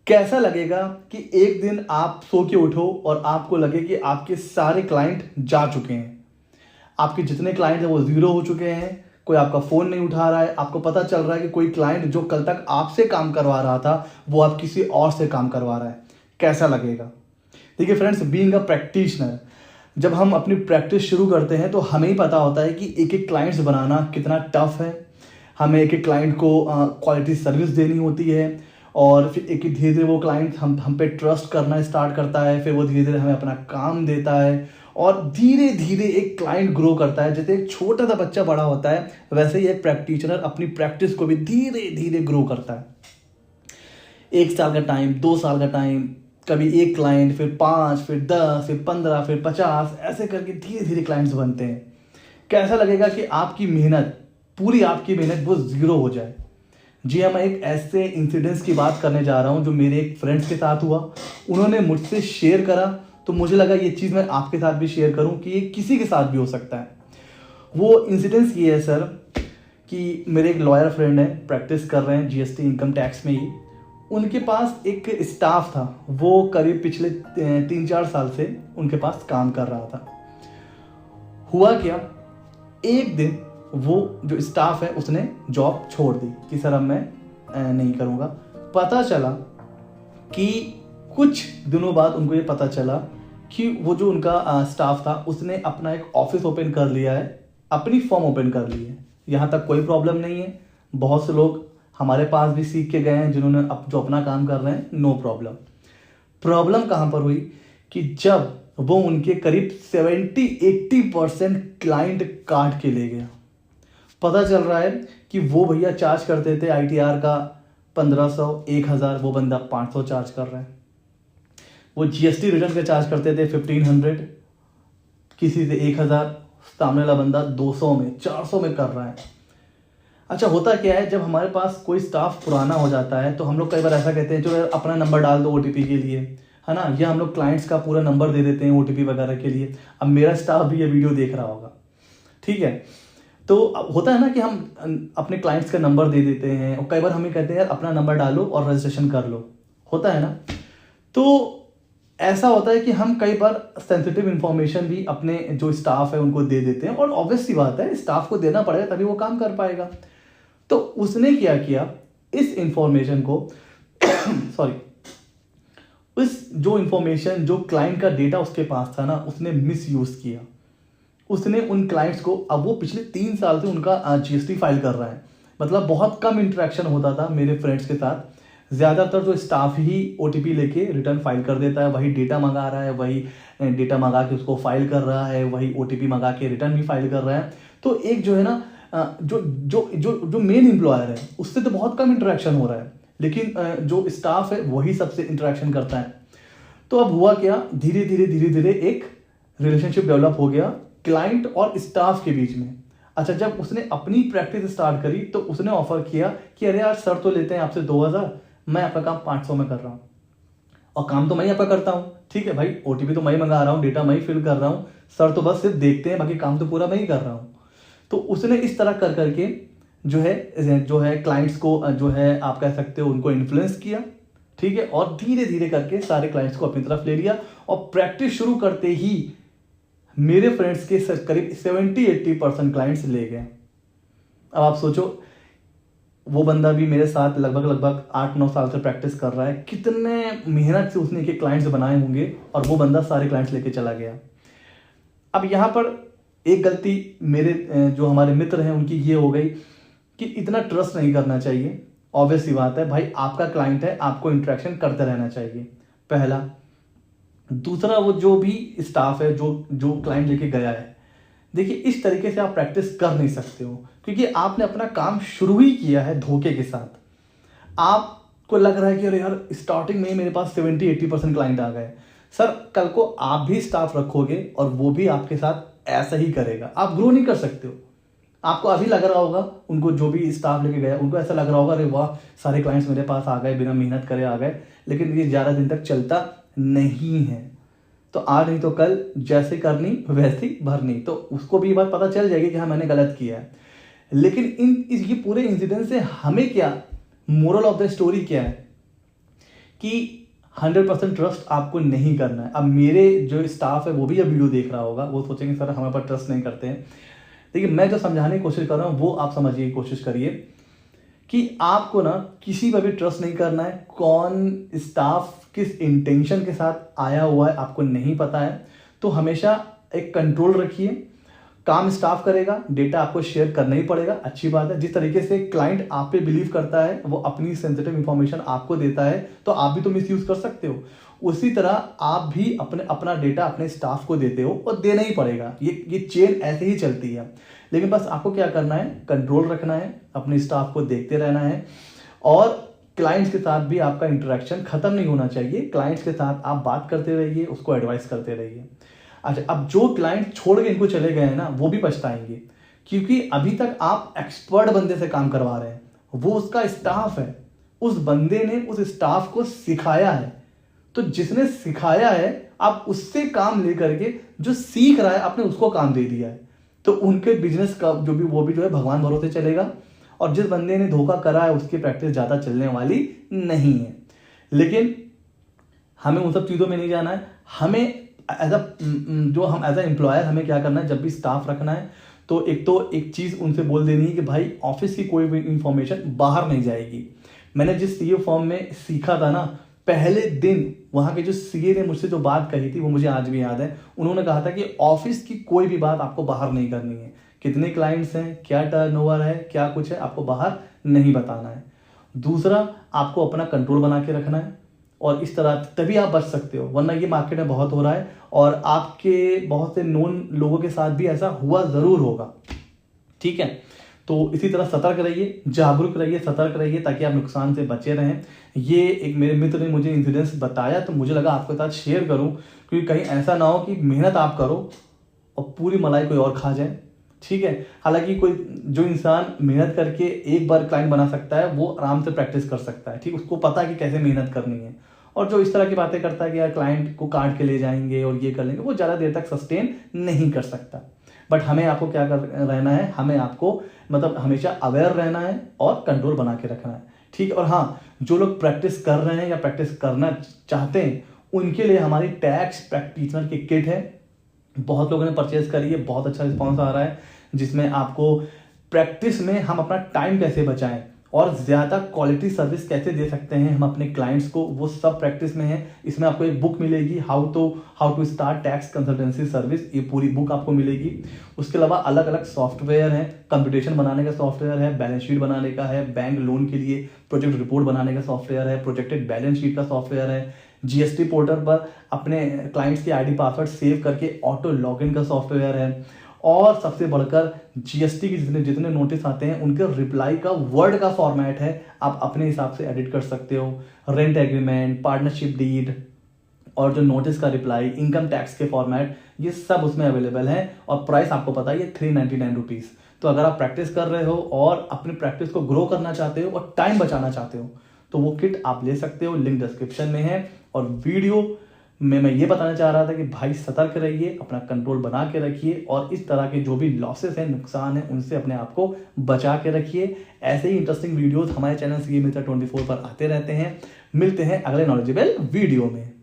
कैसा लगेगा कि एक दिन आप सो के उठो और आपको लगे कि आपके सारे क्लाइंट जा चुके हैं, आपके जितने क्लाइंट हैं वो जीरो हो चुके हैं, कोई आपका फोन नहीं उठा रहा है, आपको पता चल रहा है कि कोई क्लाइंट जो कल तक आपसे काम करवा रहा था वो आप किसी और से काम करवा रहा है। कैसा लगेगा? देखिए फ्रेंड्स, बीइंग अ प्रैक्टिशनर, जब हम अपनी प्रैक्टिस शुरू करते हैं तो हमें ही पता होता है कि एक एक क्लाइंट्स बनाना कितना टफ है। हमें एक एक क्लाइंट को क्वालिटी सर्विस देनी होती है और फिर एक धीरे धीरे वो क्लाइंट हम पे ट्रस्ट करना स्टार्ट करता है, फिर वो धीरे धीरे हमें अपना काम देता है और धीरे धीरे एक क्लाइंट ग्रो करता है। जैसे एक छोटा सा बच्चा बड़ा होता है वैसे ही एक प्रैक्टिशनर अपनी प्रैक्टिस को भी धीरे धीरे ग्रो करता है। 1 साल का टाइम, 2 साल का टाइम, कभी एक क्लाइंट, फिर 5, फिर 10, फिर 15, फिर 50, ऐसे करके धीरे धीरे क्लाइंट्स बनते हैं। कैसा लगेगा कि आपकी मेहनत, पूरी आपकी मेहनत वो जीरो हो जाए। जी हाँ, मैं एक ऐसे इंसिडेंट्स की बात करने जा रहा हूँ जो मेरे एक फ्रेंड्स के साथ हुआ। उन्होंने मुझसे शेयर करा तो मुझे लगा ये चीज़ मैं आपके साथ भी शेयर करूँ कि ये किसी के साथ भी हो सकता है। वो इंसिडेंट्स ये है सर कि मेरे एक लॉयर फ्रेंड है, प्रैक्टिस कर रहे हैं जीएसटी इनकम टैक्स में ही। उनके पास एक स्टाफ था, वो करीब पिछले 3-4 साल से उनके पास काम कर रहा था। हुआ क्या, एक दिन वो जो स्टाफ है उसने जॉब छोड़ दी कि सर अब मैं नहीं करूँगा। पता चला कि कुछ दिनों बाद उनको ये पता चला कि वो जो उनका स्टाफ था उसने अपना एक ऑफिस ओपन कर लिया है, अपनी फर्म ओपन कर ली है। यहाँ तक कोई प्रॉब्लम नहीं है। बहुत से लोग हमारे पास भी सीख के गए हैं जिन्होंने जो अपना काम कर रहे हैं, नो प्रॉब्लम। प्रॉब्लम कहाँ पर हुई कि जब वो उनके करीब 70-80% क्लाइंट काट के ले गया। पता चल रहा है कि वो भैया चार्ज करते थे आईटीआर का 1500, 1000, वो बंदा 500 चार्ज कर रहा है। वो जीएसटी रिटर्न का चार्ज करते थे 1500, किसी से 1000, सामने वाला बंदा 200 में, 400 में कर रहा है। अच्छा, होता क्या है, जब हमारे पास कोई स्टाफ पुराना हो जाता है तो हम लोग कई बार ऐसा कहते हैं चलो यार अपना नंबर डाल दो ओटीपी के लिए, है ना, या हम लोग क्लाइंट्स का पूरा नंबर दे देते हैं ओटीपी वगैरह के लिए। अब मेरा स्टाफ भी ये वीडियो देख रहा होगा, ठीक है, तो होता है ना कि हम अपने क्लाइंट्स का नंबर दे देते हैं और कई बार हमें कहते हैं यार अपना नंबर डालो और रजिस्ट्रेशन कर लो, होता है ना। तो ऐसा होता है कि हम कई बार सेंसिटिव इंफॉर्मेशन भी अपने जो स्टाफ है उनको दे देते हैं और ऑब्वियस सी बात है स्टाफ को देना पड़ेगा तभी वो काम कर पाएगा। तो उसने क्या किया, इस इंफॉर्मेशन को सॉरी, उस जो इंफॉर्मेशन, जो क्लाइंट का डेटा उसके पास था ना, उसने मिस यूज किया। उसने उन क्लाइंट्स को, अब वो पिछले 3 साल से उनका जीएसटी फाइल कर रहा है, मतलब बहुत कम इंटरेक्शन होता था मेरे फ्रेंड्स के साथ। ज़्यादातर जो स्टाफ ही ओटीपी लेके रिटर्न फाइल कर देता है, वही डेटा मंगा रहा है, वही डेटा मंगा के उसको फाइल कर रहा है, वही ओटीपी मंगा के रिटर्न भी फाइल कर रहा है। तो एक जो है ना जो जो जो जो मेन एम्प्लॉयर है उससे तो बहुत कम इंटरेक्शन हो रहा है, लेकिन जो स्टाफ है वही सबसे इंटरेक्शन करता है। तो अब हुआ क्या, धीरे धीरे एक रिलेशनशिप डेवलप हो गया क्लाइंट और स्टाफ के बीच में। अच्छा, जब उसने अपनी प्रैक्टिस स्टार्ट करी तो उसने ऑफर किया कि अरे यार सर तो लेते हैं आपसे 2000, मैं आपका काम 500 में कर रहा हूँ और काम तो मैं ही आपका करता हूँ, ठीक है भाई, ओटीपी तो मैं ही मंगा रहा हूँ, डेटा मैं ही फिल कर रहा हूँ, सर तो बस सिर्फ देखते हैं, बाकी काम तो पूरा मैं ही कर रहा हूँ। तो उसने इस तरह कर करके जो है क्लाइंट्स को जो है आप कह सकते हो उनको इन्फ्लुएंस किया, ठीक है, और धीरे धीरे करके सारे क्लाइंट्स को अपनी तरफ ले लिया और प्रैक्टिस शुरू करते ही मेरे फ्रेंड्स के करीब 70-80% क्लाइंट्स ले गए। अब आप सोचो, वो बंदा भी मेरे साथ लगभग 8-9 साल से प्रैक्टिस कर रहा है, कितने मेहनत से उसने के क्लाइंट्स बनाए होंगे और वो बंदा सारे क्लाइंट्स लेके चला गया। अब यहाँ पर एक गलती मेरे जो हमारे मित्र हैं उनकी ये हो गई कि इतना ट्रस्ट नहीं करना चाहिए। ऑब्वियस सी बात है भाई, आपका क्लाइंट है, आपको इंटरेक्शन करते रहना चाहिए, पहला। दूसरा, वो जो भी स्टाफ है जो क्लाइंट लेके गया है, देखिए इस तरीके से आप प्रैक्टिस कर नहीं सकते हो क्योंकि आपने अपना काम शुरू ही किया है धोखे के साथ। आपको लग रहा है कि अरे यार स्टार्टिंग में ही मेरे पास 70-80% क्लाइंट आ गए। सर, कल को आप भी स्टाफ रखोगे और वो भी आपके साथ ऐसा ही करेगा, आप ग्रो नहीं कर सकते हो। आपको अभी लग रहा होगा, उनको जो भी स्टाफ लेके गया उनको ऐसा लग रहा होगा अरे वाह सारे क्लाइंट्स मेरे पास आ गए, बिना मेहनत करे आ गए, लेकिन ये ज़्यादा दिन तक चलता नहीं है। तो आज नहीं तो कल जैसे करनी वैसी भरनी, तो उसको भी ये बात पता चल जाएगी कि हाँ मैंने गलत किया है। लेकिन ये पूरे इंसिडेंट से हमें क्या, मोरल ऑफ द स्टोरी क्या है कि 100% ट्रस्ट आपको नहीं करना है। अब मेरे जो स्टाफ है वो भी अब वीडियो देख रहा होगा, वो सोचेंगे सर हमारे पर ट्रस्ट नहीं करते हैं। देखिए मैं जो समझाने की कोशिश कर रहा हूँ वो आप समझने की कोशिश करिए कि आपको ना किसी पर भी ट्रस्ट नहीं करना है। कौन स्टाफ किस इंटेंशन के साथ आया हुआ है आपको नहीं पता है, तो हमेशा एक कंट्रोल रखिए। काम स्टाफ करेगा, डेटा आपको शेयर करना ही पड़ेगा, अच्छी बात है। जिस तरीके से क्लाइंट आप पे बिलीव करता है, वो अपनी सेंसिटिव इंफॉर्मेशन आपको देता है, तो आप भी तो मिसयूज कर सकते हो। उसी तरह आप भी अपना डेटा अपने स्टाफ को देते हो और देना ही पड़ेगा। ये चेन ऐसे ही चलती है। लेकिन बस आपको क्या करना है, कंट्रोल रखना है, अपने स्टाफ को देखते रहना है और क्लाइंट्स के साथ भी आपका इंटरेक्शन खत्म नहीं होना चाहिए। क्लाइंट्स के साथ आप बात करते रहिए, उसको एडवाइस करते रहिए। अच्छा, अब जो क्लाइंट छोड़ के इनको चले गए हैं ना, वो भी पछताएंगे, क्योंकि अभी तक आप एक्सपर्ट बंदे से काम करवा रहे हैं, वो उसका स्टाफ है, उस बंदे ने उस स्टाफ को सिखाया है। तो जिसने सिखाया है आप उससे काम लेकर के जो सीख रहा है आपने उसको काम दे दिया है, तो उनके बिजनेस का वो भी जो है भगवान भरोसे चलेगा। और जिस बंदे ने धोखा करा है उसकी प्रैक्टिस ज्यादा चलने वाली नहीं है। लेकिन हमें उन सब चीजों में नहीं जाना है। हमें एज अ एम्प्लॉयर हमें क्या करना है, जब भी स्टाफ रखना है तो एक चीज उनसे बोल देनी है कि भाई ऑफिस की कोई भी इंफॉर्मेशन बाहर नहीं जाएगी। मैंने जिस सीए फॉर्म में सीखा था ना, पहले दिन वहां के जो सीए ने मुझसे जो बात कही थी वो मुझे आज भी याद है। उन्होंने कहा था कि ऑफिस की कोई भी बात आपको बाहर नहीं करनी है। कितने क्लाइंट्स हैं, क्या टर्नओवर है, क्या कुछ है, आपको बाहर नहीं बताना है। दूसरा, आपको अपना कंट्रोल बना के रखना है और इस तरह तभी आप बच सकते हो, वरना ये मार्केट में बहुत हो रहा है और आपके बहुत से नोन लोगों के साथ भी ऐसा हुआ जरूर होगा। ठीक है, तो इसी तरह सतर्क रहिए, जागरूक रहिए, सतर्क रहिए ताकि आप नुकसान से बचे रहें। ये एक मेरे मित्र ने मुझे इंसिडेंस बताया तो मुझे लगा आपके साथ शेयर करूं, क्योंकि कहीं ऐसा ना हो कि मेहनत आप करो और पूरी मलाई कोई और खा जाए। ठीक है, हालांकि कोई जो इंसान मेहनत करके एक बार क्लाइंट बना सकता है वो आराम से प्रैक्टिस कर सकता है। ठीक, उसको पता है कि कैसे मेहनत करनी है। और जो इस तरह की बातें करता है कि यार क्लाइंट को काट के ले जाएंगे और ये कर लेंगे, वो ज़्यादा देर तक सस्टेन नहीं कर सकता। बट हमें आपको क्या कर रहना है, हमें आपको मतलब हमेशा अवेयर रहना है और कंट्रोल बना के रखना है। ठीक, और हाँ, जो लोग प्रैक्टिस कर रहे हैं या प्रैक्टिस करना चाहते हैं उनके लिए हमारी टैक्स प्रैक्टिशनर की किट है। बहुत लोगों ने परचेज करी है, बहुत अच्छा रिस्पॉन्स आ रहा है, जिसमें आपको प्रैक्टिस में हम अपना टाइम कैसे बचाएं और ज़्यादा क्वालिटी सर्विस कैसे दे सकते हैं हम अपने क्लाइंट्स को, वो सब प्रैक्टिस में है। इसमें आपको एक बुक मिलेगी, how to start tax consultancy service, ये पूरी बुक आपको मिलेगी। उसके अलावा अलग अलग सॉफ्टवेयर हैं, कंप्यूटेशन बनाने का सॉफ्टवेयर है, बैलेंस शीट बनाने का है, बैंक लोन के लिए प्रोजेक्ट रिपोर्ट बनाने का सॉफ्टवेयर है, प्रोजेक्टेड बैलेंस शीट का सॉफ्टवेयर है, जीएसटी पोर्टल पर अपने क्लाइंट्स के आईडी पासवर्ड सेव करके ऑटो लॉगिन का सॉफ्टवेयर है, और सबसे बढ़कर जीएसटी के जितने नोटिस आते हैं उनके रिप्लाई का वर्ड का फॉर्मेट है, आप अपने हिसाब से एडिट कर सकते हो। रेंट एग्रीमेंट, पार्टनरशिप डीड और जो नोटिस का रिप्लाई, इनकम टैक्स के फॉर्मेट, ये सब उसमें अवेलेबल है। और प्राइस आपको पता है, ये 399 रुपीज़। तो अगर आप प्रैक्टिस कर रहे हो और अपनी प्रैक्टिस को ग्रो करना चाहते हो और टाइम बचाना चाहते हो तो वो किट आप ले सकते हो, लिंक डिस्क्रिप्शन में है। और वीडियो में मैं ये बताना चाह रहा था कि भाई सतर्क रहिए, अपना कंट्रोल बना के रखिए और इस तरह के जो भी लॉसेस हैं, नुकसान हैं, उनसे अपने आप को बचा के रखिए। ऐसे ही इंटरेस्टिंग वीडियोस हमारे चैनल सीए मित्र 24 पर आते रहते हैं। मिलते हैं अगले नॉलेजेबल वीडियो में।